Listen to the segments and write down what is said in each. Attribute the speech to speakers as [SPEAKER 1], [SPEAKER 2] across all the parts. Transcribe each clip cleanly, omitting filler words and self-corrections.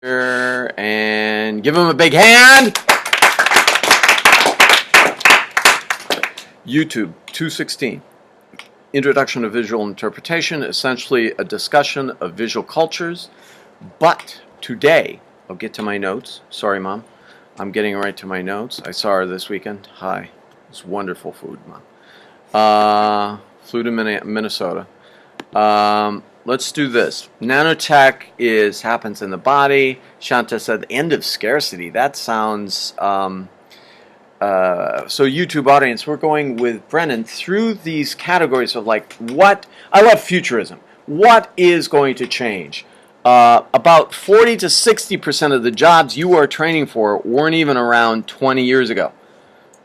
[SPEAKER 1] And give him a big hand. YouTube 216. Introduction to Visual Interpretation, essentially a discussion of visual cultures. But today, I'll get to my notes. Sorry, Mom. I'm getting right to my notes. I saw her this weekend. Hi. It's wonderful food, Mom. Flew to Minnesota. Let's do this. Nanotech happens in the body. Shanta said the end of scarcity. That sounds so YouTube audience, we're going with Brennan through these categories of like what I love futurism. What is going to change? About 40 to 60% of the jobs you are training for weren't even around 20 years ago.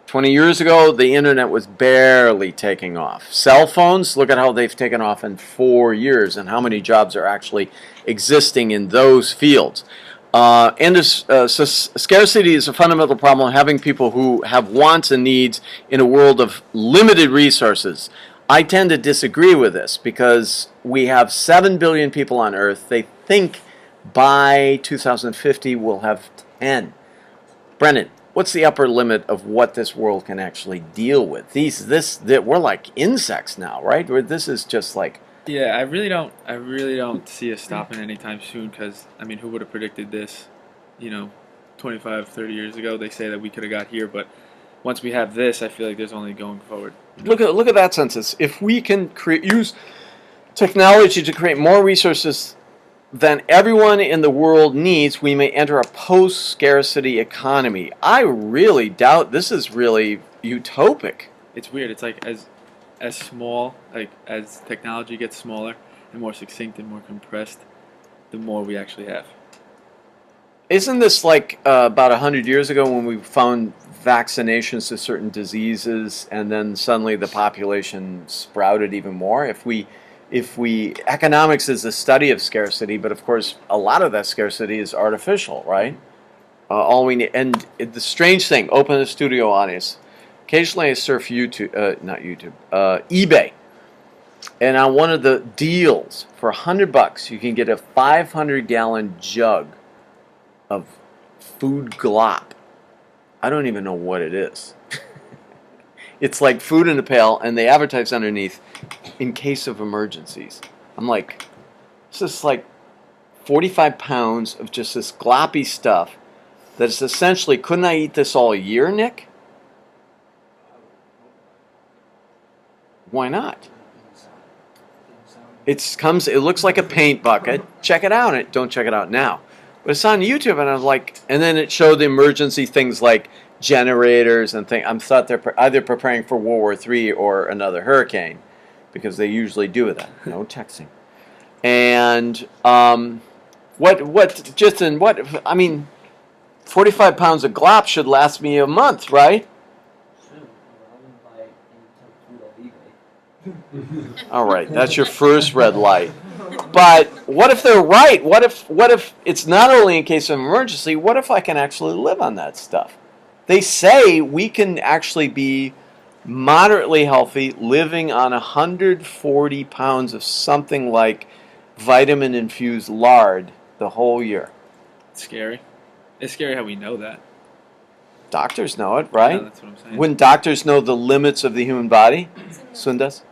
[SPEAKER 1] 20 years ago, the internet was barely taking off. Cell phones, look at how they've taken off in 4 years and how many jobs are actually existing in those fields. Scarcity is a fundamental problem, having people who have wants and needs in a world of limited resources. I tend to disagree with this because we have 7 billion people on Earth. They think by 2050 we'll have 10. Brennan, what's the upper limit of what this world can actually deal with? We're like insects now, right? This is just like...
[SPEAKER 2] Yeah, I really don't see us stopping anytime soon because, I mean, who would have predicted this, 25, 30 years ago? They say that we could have got here, but once we have this, I feel like there's only going forward.
[SPEAKER 1] Look at that census. If we can use technology to create more resources than everyone in the world needs, we may enter a post-scarcity economy. I really doubt this is really utopic.
[SPEAKER 2] It's weird. It's like as small, like as technology gets smaller and more succinct and more compressed, the more we actually have.
[SPEAKER 1] Isn't this like about 100 years ago when we found vaccinations to certain diseases and then suddenly the population sprouted even more? If we economics is the study of scarcity, but of course a lot of that scarcity is artificial, right? All we need, and the strange thing, open the studio audience. Occasionally I surf eBay, and on one of the deals for $100 you can get a 500-gallon jug of food glop. I don't even know what it is. It's like food in a pail, and they advertise underneath, in case of emergencies. I'm like, this is like 45 pounds of just this gloppy stuff that is essentially, couldn't I eat this all year, Nick? Why not? It looks like a paint bucket. Check it out. Don't check it out now. But it's on YouTube, and I was like, and then it showed the emergency things like generators and things. I thought they're either preparing for World War III or another hurricane, because they usually do that. No texting. And I mean, 45 pounds of glop should last me a month, right? All right, that's your first red light. But what if they're right? What if it's not only in case of emergency? What if I can actually live on that stuff? They say we can actually be moderately healthy living on 140 pounds of something like vitamin-infused lard the whole year.
[SPEAKER 2] It's scary. It's scary how we know that.
[SPEAKER 1] Doctors know it, right?
[SPEAKER 2] Yeah, that's what I'm saying.
[SPEAKER 1] Wouldn't doctors know the limits of the human body? Sundas?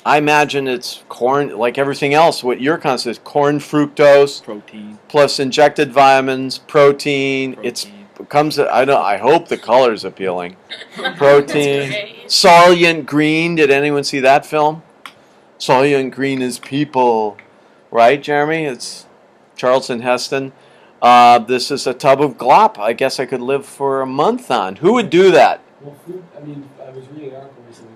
[SPEAKER 1] I imagine it's corn, like everything else. What your concept is corn fructose,
[SPEAKER 2] protein,
[SPEAKER 1] plus injected vitamins, protein. I hope the color's appealing. Protein, Soylent Green. Did anyone see that film? Soylent Green is people, right, Jeremy? It's Charlton Heston. This is a tub of glop. I guess I could live for a month on. Who would do that?
[SPEAKER 3] Well, food. I mean, I was reading an article recently.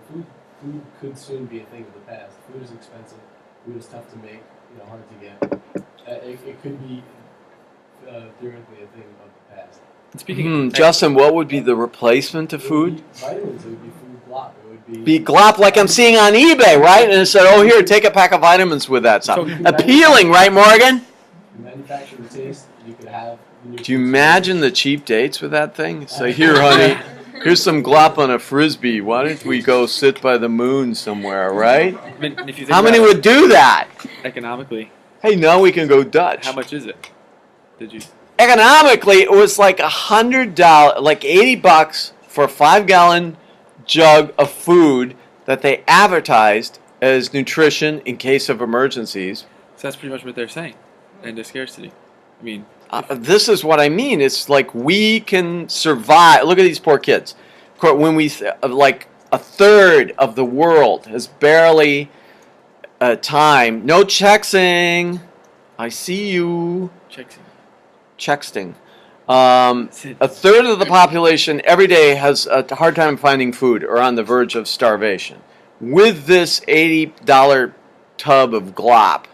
[SPEAKER 3] Food could soon be a thing of the past. Food is expensive. Food is tough to make. Hard to get. It could be theoretically a thing of the past.
[SPEAKER 2] Speaking of
[SPEAKER 1] Justin, what would be the replacement of food?
[SPEAKER 3] Vitamins. It would be food glop. It would
[SPEAKER 1] be glop like I'm seeing on eBay, right? And it said, "Oh, here, take a pack of vitamins with that stuff." Appealing, right, Morgan?
[SPEAKER 3] Manufacture the taste. You could have.
[SPEAKER 1] Do you imagine the cheap dates with that thing? So here, honey. Here's some glop on a frisbee. Why don't we go sit by the moon somewhere, right?
[SPEAKER 2] If you think
[SPEAKER 1] How many would do that?
[SPEAKER 2] economically?
[SPEAKER 1] Hey, now we can go Dutch.
[SPEAKER 2] How much is it? Did you?
[SPEAKER 1] Economically, it was like $100, like $80 for a 5-gallon jug of food that they advertised as nutrition in case of emergencies.
[SPEAKER 2] So that's pretty much what they're saying, and the scarcity. I mean,
[SPEAKER 1] This is what I mean. It's like we can survive. Look at these poor kids. When like a third of the world has barely time. No chexing. I see you. Chexting. A third of the population every day has a hard time finding food or on the verge of starvation. With this $80 tub of glop,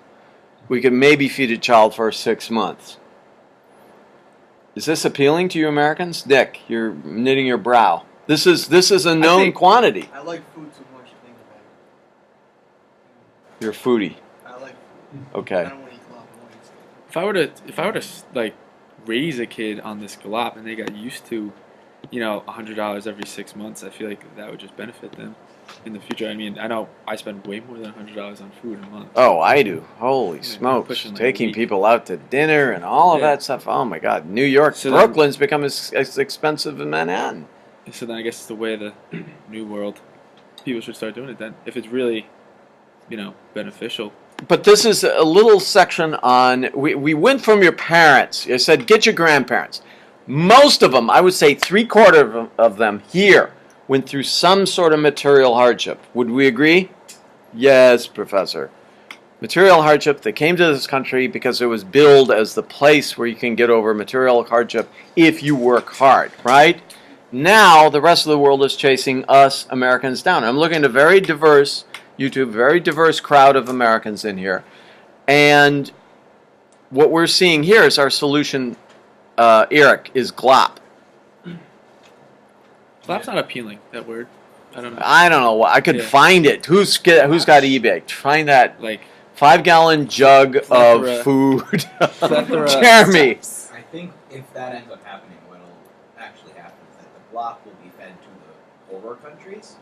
[SPEAKER 1] we could maybe feed a child for 6 months. Is this appealing to you Americans? Dick, you're knitting your brow. This is a known quantity.
[SPEAKER 4] I like food too much to think about it.
[SPEAKER 1] You're a foodie.
[SPEAKER 4] I like food.
[SPEAKER 1] Okay.
[SPEAKER 4] I don't want to eat glop. I want to eat steak.
[SPEAKER 2] if I were to like raise a kid on this glop and they got used to, $100 every 6 months, I feel like that would just benefit them in the future. I mean, I know I spend way more than $100 on food a month.
[SPEAKER 1] Oh, I do. Holy
[SPEAKER 2] Yeah,
[SPEAKER 1] smokes.
[SPEAKER 2] pushing like
[SPEAKER 1] Taking
[SPEAKER 2] a week.
[SPEAKER 1] people out to dinner and all of
[SPEAKER 2] Yeah.
[SPEAKER 1] that stuff. Oh, my God. New York,
[SPEAKER 2] So then-
[SPEAKER 1] Brooklyn's become as expensive as Manhattan.
[SPEAKER 2] So then I guess it's the way of the new world. People should start doing it then. If it's really, beneficial.
[SPEAKER 1] But this is a little section on, we went from your parents. I said, get your grandparents. Most of them, I would say 3/4 of them here, went through some sort of material hardship. Would we agree? Yes, Professor. Material hardship. They came to this country because it was billed as the place where you can get over material hardship if you work hard, right? Now, the rest of the world is chasing us Americans down. I'm looking at a very diverse YouTube, very diverse crowd of Americans in here. And what we're seeing here is our solution, Eric, is glop.
[SPEAKER 2] Glop's not appealing, that word. I don't know.
[SPEAKER 1] I don't know what. I could
[SPEAKER 2] Yeah.
[SPEAKER 1] find it. Who's got eBay? Find that
[SPEAKER 2] Like,
[SPEAKER 1] 5-gallon jug
[SPEAKER 2] Plethora.
[SPEAKER 1] of food.
[SPEAKER 2] Plethora.
[SPEAKER 1] Jeremy.
[SPEAKER 5] I think if that ends up happening, what'll actually happen is that the block will be fed to the poorer countries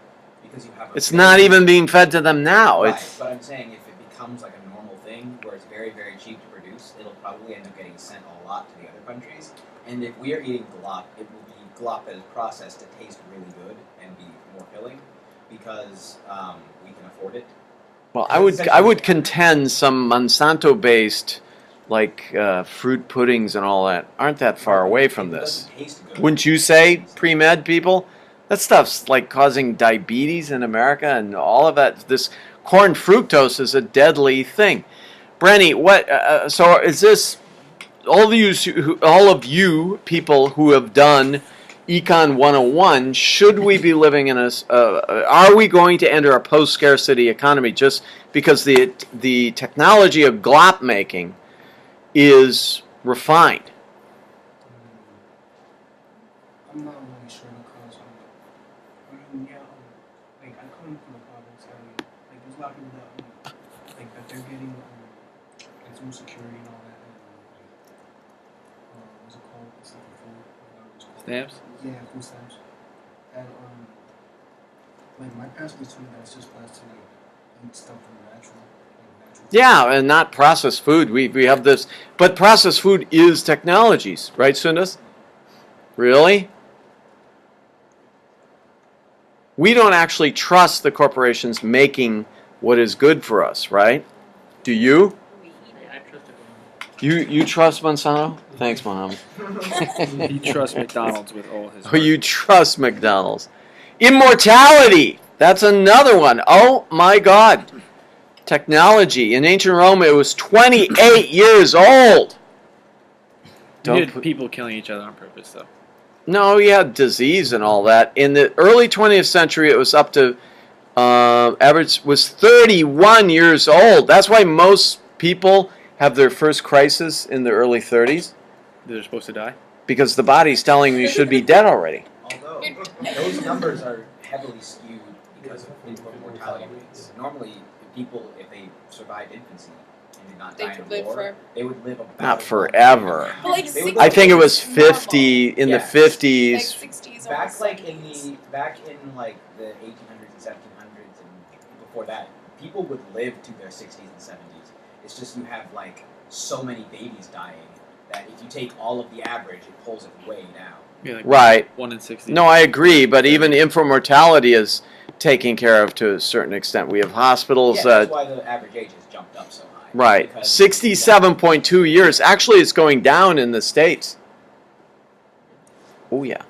[SPEAKER 5] because you have.
[SPEAKER 1] It's not even being fed to them now.
[SPEAKER 5] Right,
[SPEAKER 1] It's
[SPEAKER 5] but I'm saying if it becomes like a normal thing where it's very, very cheap to produce, it'll probably end up getting sent a lot to the other countries. And if we are eating glop, it will be glop that is processed to taste really good and be more filling because we can afford it.
[SPEAKER 1] well, I would contend some Monsanto-based like fruit puddings and all that aren't that far away from
[SPEAKER 5] It
[SPEAKER 1] this.
[SPEAKER 5] doesn't taste good.
[SPEAKER 1] Wouldn't you say, pre-med people? That stuff's like causing diabetes in America and all of that. This corn fructose is a deadly thing. Brenny, what? So is this all of you people who have done Econ 101? Should we be living in a? Are we going to enter a post-scarcity economy just because the technology of glop making is refined?
[SPEAKER 6] I'm not really sure because like I come from the province area. Like there's a lot of people that like that they're getting like social security and all that. And, what's it called? It's like a food. I forgot what it's called.
[SPEAKER 2] Stamps?
[SPEAKER 6] Yeah, food stamps. And like my pastor told me that it's just best to like eat stuff from natural.
[SPEAKER 1] Yeah, and not processed food. We have this, but processed food is technologies, right, Sundas? Really? We don't actually trust the corporations making what is good for us, right? Do you? You trust Monsanto? Thanks, Mohammed.
[SPEAKER 2] He trusts McDonald's with all his
[SPEAKER 1] Oh,
[SPEAKER 2] heart.
[SPEAKER 1] you trust McDonald's. Immortality. That's another one. Oh my God. Technology. In ancient Rome, it was 28 years old.
[SPEAKER 2] You had people killing each other on purpose, though.
[SPEAKER 1] No, you had disease and all that. In the early 20th century, it was up to, average was 31 years old. That's why most people have their first crisis in the early 30s,
[SPEAKER 2] They're supposed to die.
[SPEAKER 1] because the body's telling you should be dead already.
[SPEAKER 5] Although those numbers are heavily skewed because of infant mortality rates. Normally, people, if they survived infancy and did not
[SPEAKER 7] They
[SPEAKER 5] die
[SPEAKER 7] could
[SPEAKER 5] in
[SPEAKER 7] live
[SPEAKER 5] war,
[SPEAKER 7] forever.
[SPEAKER 5] they would live about
[SPEAKER 1] Not forever.
[SPEAKER 7] But like
[SPEAKER 5] They would
[SPEAKER 7] 60
[SPEAKER 1] I think it was
[SPEAKER 7] is normal.
[SPEAKER 1] 50 in the
[SPEAKER 5] Yeah.
[SPEAKER 1] 50s.
[SPEAKER 7] Like 60s,
[SPEAKER 5] back
[SPEAKER 7] almost
[SPEAKER 5] like in
[SPEAKER 7] 70s.
[SPEAKER 5] the the 1800s and 1700s and before that, people would live to their 60s and 70s. It's just you have like so many babies dying that if you take all of the average, it pulls it way down.
[SPEAKER 2] Yeah, like
[SPEAKER 1] Right.
[SPEAKER 2] 1 in 60.
[SPEAKER 1] No, I agree, but even infant mortality is taken care of to a certain extent. We have hospitals
[SPEAKER 5] Yeah,
[SPEAKER 1] that.
[SPEAKER 5] that's why the average age has jumped up so high.
[SPEAKER 1] Right.
[SPEAKER 5] Because
[SPEAKER 1] 67.2 years. Actually, it's going down in the States. Oh, yeah.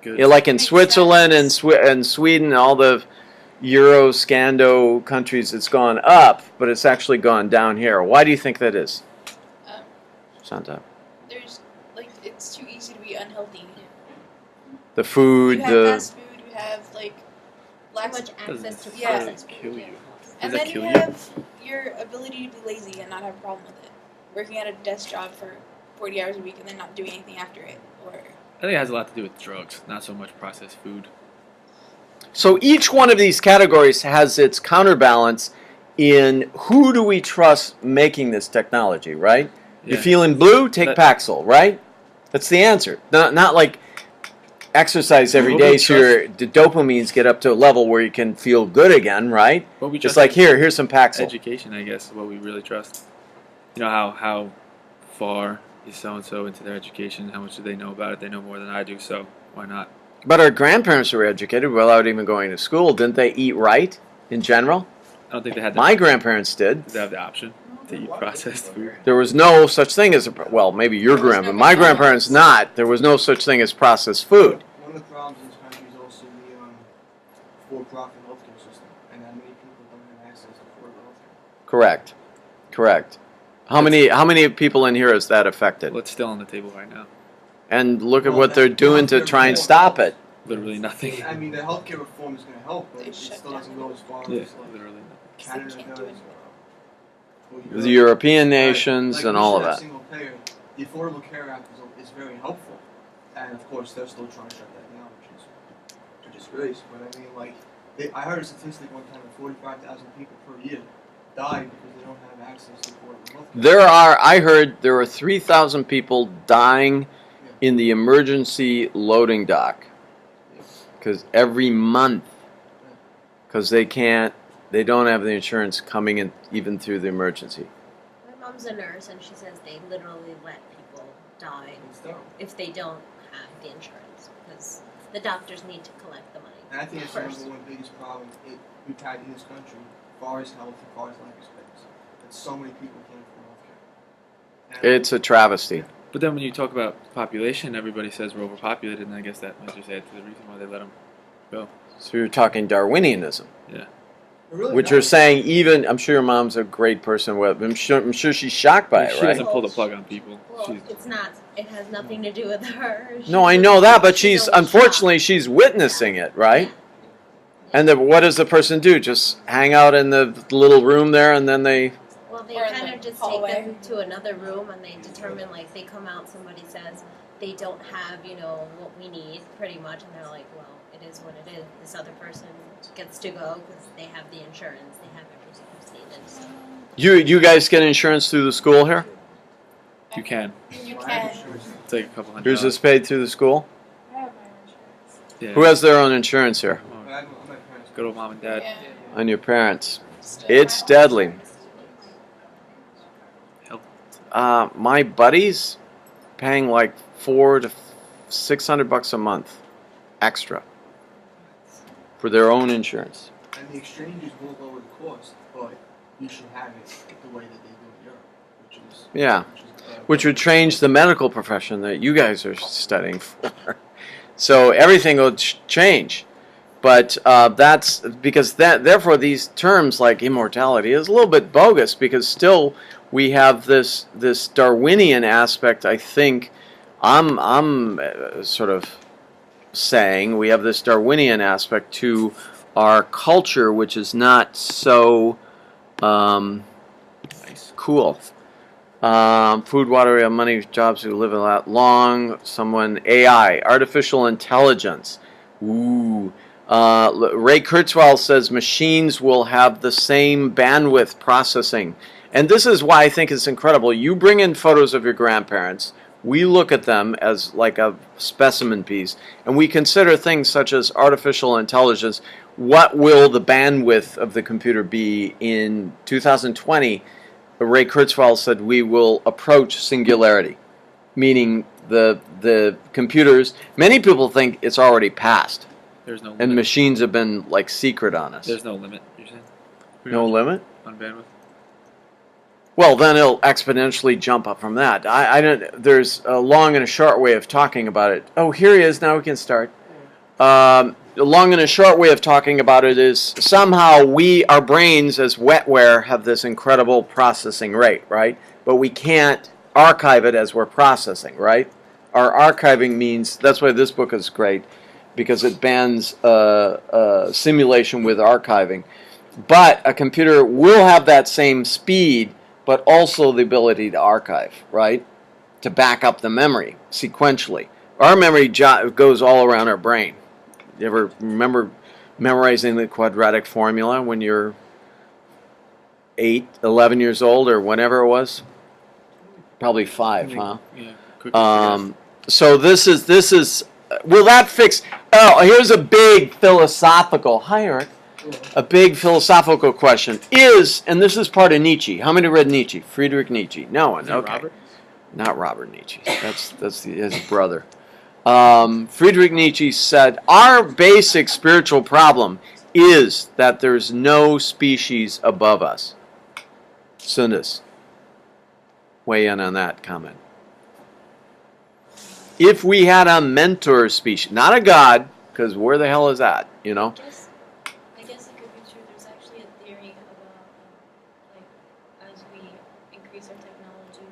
[SPEAKER 2] Good.
[SPEAKER 1] Yeah, like in
[SPEAKER 7] Makes
[SPEAKER 1] Switzerland and,
[SPEAKER 7] sense.
[SPEAKER 1] and Sweden, all the Euro, Scando countries, it's gone up, but it's actually gone down here. Why do you think that is?
[SPEAKER 7] Um,
[SPEAKER 1] Santa?
[SPEAKER 7] there's like it's too easy to be unhealthy.
[SPEAKER 1] The food,
[SPEAKER 7] You have
[SPEAKER 1] the.
[SPEAKER 7] fast food. You have like
[SPEAKER 8] Too
[SPEAKER 7] lax,
[SPEAKER 8] much access to
[SPEAKER 7] Yeah.
[SPEAKER 8] processed
[SPEAKER 2] kill
[SPEAKER 8] food.
[SPEAKER 2] you.
[SPEAKER 7] and
[SPEAKER 2] Does that
[SPEAKER 7] then
[SPEAKER 2] kill
[SPEAKER 7] you
[SPEAKER 2] you?
[SPEAKER 7] have your ability to be lazy and not have a problem with it. Working at a desk job for 40 hours a week and then not doing anything after it, or
[SPEAKER 2] I think it has a lot to do with drugs, not so much processed food.
[SPEAKER 1] So each one of these categories has its counterbalance in who do we trust making this technology, right? You're
[SPEAKER 2] Yeah.
[SPEAKER 1] feeling blue, take
[SPEAKER 2] That-
[SPEAKER 1] Paxil, right? That's the answer. Not like exercise every
[SPEAKER 2] What
[SPEAKER 1] day
[SPEAKER 2] we
[SPEAKER 1] so the dopamines get up to a level where you can feel good again, right?
[SPEAKER 2] But we
[SPEAKER 1] It's
[SPEAKER 2] trust
[SPEAKER 1] like, here's some Paxil.
[SPEAKER 2] education, I guess, is what we really trust. You know how far is so and so into their education? How much do they know about it? They know more than I do, so why not?
[SPEAKER 1] But our grandparents were educated without even going to school. Didn't they eat right in general?
[SPEAKER 2] I don't think they had
[SPEAKER 1] My grandparents did.
[SPEAKER 2] they have the option to eat processed food.
[SPEAKER 1] There was no such thing as well, maybe your
[SPEAKER 7] There was
[SPEAKER 1] grandpa.
[SPEAKER 7] no
[SPEAKER 1] My
[SPEAKER 7] McDonald's.
[SPEAKER 1] grandparents not. There was no such thing as processed food.
[SPEAKER 6] One of the problems in this country is also the for-profit healthcare system, and that many people don't have access to affordable healthcare.
[SPEAKER 1] Correct. Correct. How many people in here is that affected?
[SPEAKER 2] Well, it's still on the table right now.
[SPEAKER 1] And look at
[SPEAKER 6] Well,
[SPEAKER 1] what they're
[SPEAKER 6] that-
[SPEAKER 1] doing to
[SPEAKER 6] healthcare
[SPEAKER 1] try and
[SPEAKER 6] reform
[SPEAKER 1] stop
[SPEAKER 6] helps.
[SPEAKER 1] it.
[SPEAKER 2] Literally nothing.
[SPEAKER 6] I mean, the healthcare reform is going to help, but
[SPEAKER 7] They
[SPEAKER 6] it
[SPEAKER 7] shut
[SPEAKER 6] still
[SPEAKER 7] down
[SPEAKER 6] doesn't go as far
[SPEAKER 2] Yeah,
[SPEAKER 6] as like
[SPEAKER 2] literally nothing.
[SPEAKER 6] Canada
[SPEAKER 7] They can't do
[SPEAKER 6] does.
[SPEAKER 7] it.
[SPEAKER 6] Or
[SPEAKER 1] The European nations
[SPEAKER 6] Like,
[SPEAKER 1] and
[SPEAKER 6] we
[SPEAKER 1] all
[SPEAKER 6] should
[SPEAKER 1] of
[SPEAKER 6] have
[SPEAKER 1] that.
[SPEAKER 6] Single payer. The Affordable Care Act is very helpful, and of course they're still trying to shut that down, which is disgrace. But I mean, like, I heard a statistic one time that 45,000 people per year die because they don't have access to affordable healthcare.
[SPEAKER 1] I heard there are 3,000 people dying in the emergency loading dock. Because every month, because they don't have the insurance coming in even through the emergency.
[SPEAKER 8] My mom's a nurse, and she says they literally let people die
[SPEAKER 6] It's dumb.
[SPEAKER 8] if they don't have the insurance because the doctors need to collect the money.
[SPEAKER 6] And I think it's the
[SPEAKER 8] first.
[SPEAKER 6] number one biggest problem we've had in this country, as far as health, as far as life expectancy. That so many people can't afford healthcare. And
[SPEAKER 1] It's a travesty.
[SPEAKER 2] But then when you talk about population, everybody says we're overpopulated, and I guess that might just add to the reason why they let them go.
[SPEAKER 1] So you're talking Darwinianism,
[SPEAKER 6] They're really
[SPEAKER 1] which
[SPEAKER 6] not.
[SPEAKER 1] you're saying even. I'm sure your mom's a great person. I'm sure she's shocked by it,
[SPEAKER 2] She
[SPEAKER 1] right?
[SPEAKER 2] doesn't pull the plug on people.
[SPEAKER 8] Well,
[SPEAKER 2] She's,
[SPEAKER 8] it's not. It has nothing to do with her.
[SPEAKER 1] No, I know that, but she's unfortunately she's witnessing it, right? And what does the person do? Just hang out in the little room there, and then they.
[SPEAKER 8] Well, they
[SPEAKER 7] Or in
[SPEAKER 8] kind
[SPEAKER 7] the
[SPEAKER 8] of just
[SPEAKER 7] hallway.
[SPEAKER 8] take them to another room, and they determine, like, they come out, somebody says they don't have, what we need, pretty much, and they're like, well, it is what it is. This other person gets to go because they have the insurance, they have everything that's needed. So.
[SPEAKER 1] You guys get insurance through the school here?
[SPEAKER 2] you can.
[SPEAKER 7] you
[SPEAKER 6] Well, I have
[SPEAKER 7] can.
[SPEAKER 6] insurance.
[SPEAKER 2] It's like a couple hundred.
[SPEAKER 1] Yours is paid through the school?
[SPEAKER 7] I have my insurance.
[SPEAKER 2] Yeah.
[SPEAKER 1] Who has their own insurance here?
[SPEAKER 6] But I have my parents.
[SPEAKER 2] Good old mom and dad.
[SPEAKER 7] Yeah.
[SPEAKER 1] On your parents.
[SPEAKER 7] Still
[SPEAKER 1] It's
[SPEAKER 7] my
[SPEAKER 1] deadly.
[SPEAKER 7] insurance.
[SPEAKER 2] Help.
[SPEAKER 1] My buddies paying like $400 to $600 a month extra for their own insurance.
[SPEAKER 6] And the exchanges will lower the cost, but you should have it the way that they do in Europe, which is
[SPEAKER 1] Yeah. Which would change the medical profession that you guys are studying for. So everything will change. But that's because therefore these terms like immortality is a little bit bogus because still we have this Darwinian aspect. I think I'm sort of saying we have this Darwinian aspect to our culture, which is not so
[SPEAKER 2] Nice.
[SPEAKER 1] cool. Food, water, we have money, jobs, we live a lot long. Someone, AI, artificial intelligence. Ooh. Ray Kurzweil says machines will have the same bandwidth processing. And this is why I think it's incredible. You bring in photos of your grandparents. We look at them as like a specimen piece. And we consider things such as artificial intelligence. What will the bandwidth of the computer be in 2020? Ray Kurzweil said we will approach singularity. meaning the computers. Many people think it's already passed,
[SPEAKER 2] There's no
[SPEAKER 1] and
[SPEAKER 2] limit.
[SPEAKER 1] machines have been like secret on us.
[SPEAKER 2] There's no limit. You're saying? Pretty
[SPEAKER 1] No
[SPEAKER 2] much
[SPEAKER 1] limit.
[SPEAKER 2] on bandwidth.
[SPEAKER 1] Well, then it'll exponentially jump up from that. I don't. There's a long and a short way of talking about it. Oh, here he is. Now we can start. The long and a short way of talking about it is somehow our brains as wetware have this incredible processing rate, right? But we can't archive it as we're processing, right? Our archiving means, that's why this book is great, because it bans simulation with archiving. But a computer will have that same speed, but also the ability to archive, right? To back up the memory sequentially. Our memory goes all around our brain. You ever remember memorizing the quadratic formula when you're 8, 11 years old, or whenever it was? Probably 5, huh?
[SPEAKER 2] Yeah.
[SPEAKER 1] So this is. Will that fix? Oh, here's a big philosophical. Hi, Eric. A big philosophical question is, and this is part of Nietzsche. How many read Nietzsche? Friedrich Nietzsche. No one. Okay.
[SPEAKER 2] Robert?
[SPEAKER 1] Not Robert Nietzsche. That's his brother. Friedrich Nietzsche said, our basic spiritual problem is that there's no species above us. Sundus, weigh in on that comment. If we had a mentor species, not a god, because where the hell is that, you know?
[SPEAKER 8] I guess it could be true. There's actually a theory about, like, as we increase our technology,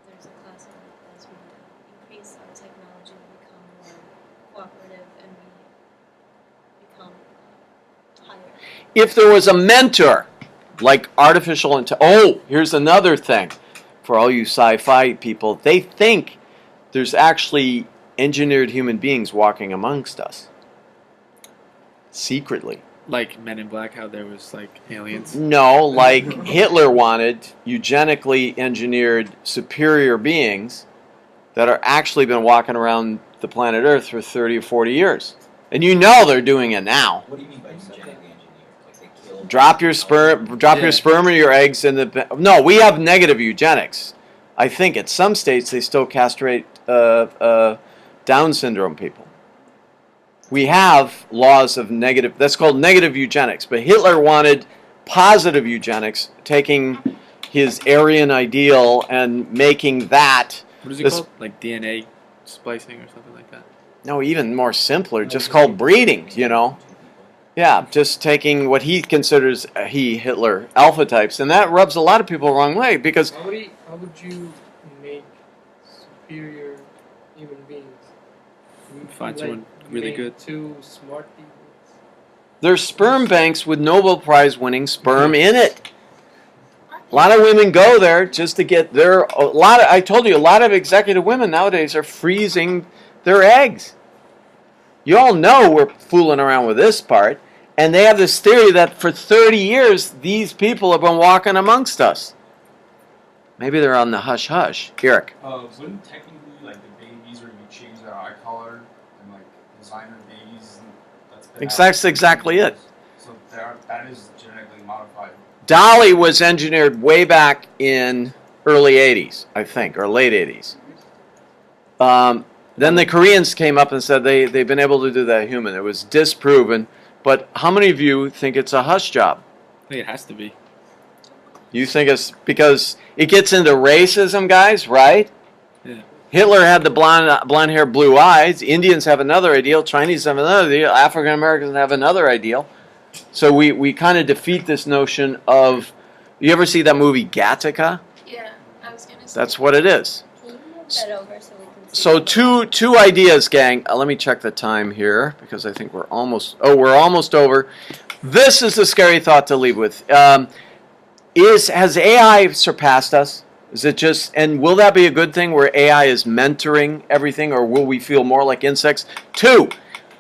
[SPEAKER 8] there's a class of it, as we increase our technology, we become more cooperative and we become higher.
[SPEAKER 1] If there was a mentor, like artificial intelligence, here's another thing. For all you sci-fi people, they think there's actually engineered human beings walking amongst us. Secretly.
[SPEAKER 2] Like Men in Black, how there was like aliens.
[SPEAKER 1] No, like Hitler wanted eugenically engineered superior beings that are actually been walking around the planet Earth for 30 or 40 years. And you know they're doing it now.
[SPEAKER 5] What do you mean by genetically engineered? Like they kill.
[SPEAKER 1] Drop your sperm or your eggs in the. No, we have negative eugenics. I think at some states they still castrate Down syndrome people. We have laws of negative. That's called negative eugenics. But Hitler wanted positive eugenics, taking his Aryan ideal and making that.
[SPEAKER 2] What is it called? Like DNA splicing or something like that?
[SPEAKER 1] No, even more simpler, just called breeding. You know. Yeah, just taking what he considers, Hitler, alpha types, and that rubs a lot of people the wrong way because
[SPEAKER 3] How would you make superior human beings?
[SPEAKER 2] Find someone really
[SPEAKER 3] make
[SPEAKER 2] good.
[SPEAKER 3] Two smart people.
[SPEAKER 1] there's sperm banks with Nobel Prize winning sperm in it. A lot of women go there just to get their. I told you, a lot of executive women nowadays are freezing their eggs. You all know we're fooling around with this part. And they have this theory that for 30 years, these people have been walking amongst us. Maybe they're on the hush-hush. Eric.
[SPEAKER 9] Wouldn't technically, like, the babies where you change their eye color and, like, designer babies,
[SPEAKER 1] That's exactly it.
[SPEAKER 9] So that is genetically modified.
[SPEAKER 1] Dolly was engineered way back in early 80s, I think, or late 80s. Then the Koreans came up and said they've been able to do that human. It was disproven. But how many of you think it's a hush job?
[SPEAKER 2] I think it has to be.
[SPEAKER 1] You think it's because it gets into racism, guys, right?
[SPEAKER 2] Yeah.
[SPEAKER 1] Hitler had the blonde hair, blue eyes. Indians have another ideal. Chinese have another ideal. African Americans have another ideal. So we kind of defeat this notion of. You ever see that movie Gattaca?
[SPEAKER 7] Yeah, I was gonna say.
[SPEAKER 1] That's what it is.
[SPEAKER 8] Can you move that over so we can see?
[SPEAKER 1] So two ideas, gang. Let me check the time here because I think we're almost over. This is the scary thought to leave with. Has AI surpassed us? Is it just, and will that be a good thing where AI is mentoring everything, or will we feel more like insects? 2,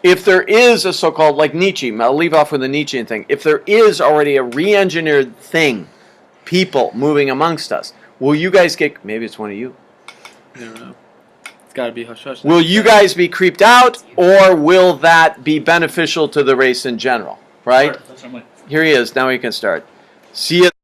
[SPEAKER 1] if there is a so-called, like Nietzsche, I'll leave off with the Nietzschean thing. If there is already a re-engineered thing, people moving amongst us, will you guys maybe it's one of you.
[SPEAKER 2] I don't know. It's got to be hush hush.
[SPEAKER 1] Will you guys be creeped out, or will that be beneficial to the race in general? Right?
[SPEAKER 2] Sure, that's what I'm like.
[SPEAKER 1] Here he is. Now he can start. See you.